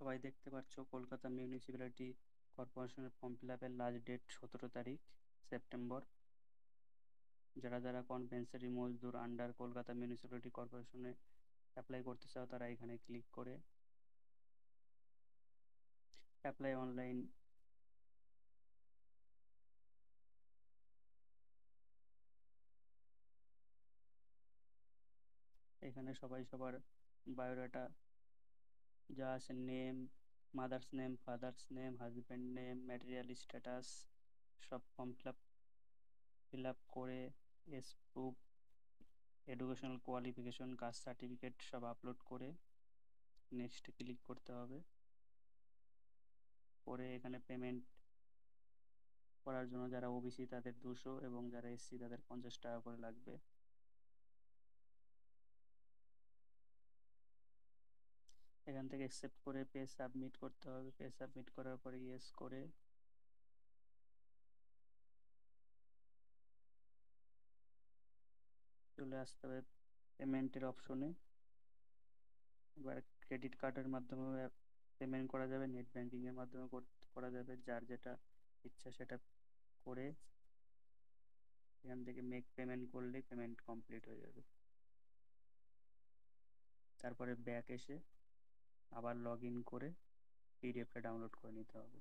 সবাই দেখতে পাচ্ছ কলকাতা মিউনিসিপ্যালিটি কর্পোরেশনের ফর্ম ফিল আপের লাস্ট ডেট 17 তারিখ সেপ্টেম্বর। যারা যারা কনভেনসারি মজদুর আন্ডার কলকাতা মিউনিসিপ্যালিটি কর্পোরেশনে অ্যাপ্লাই করতে চাও তারা এখানে ক্লিক করে অ্যাপ্লাই অনলাইন এখানে সবাই সবার বায়োডাটা যা আছে name, mother's name, father's name, husband name, material status সব ফর্ম ফিল আপ করে এস proof, educational qualification, caste certificate সব আপলোড করে নেক্সট ক্লিক করতে হবে। পরে এখানে পেমেন্ট করার জন্য যারা ওবিসি তাদের 200 এবং যারা এসসি তাদের 50 টাকা করে লাগবে। এখান থেকে অ্যাকসেপ্ট করে পে সাবমিট করতে হবে। পে সাবমিট করার পরে ইয়েস করে চলে আসতে হবে পেমেন্টের অপশনে। এবার ক্রেডিট কার্ডের মাধ্যমে পেমেন্ট করা যাবে, নেট ব্যাংকিংয়ের মাধ্যমে করা যাবে, যার যেটা ইচ্ছা সেটা করে এখান থেকে মেক পেমেন্ট করলে পেমেন্ট কমপ্লিট হয়ে যাবে। তারপরে ব্যাক এসে আবার লগ ইন করে পিডিএফটা ডাউনলোড করে নিতে হবে।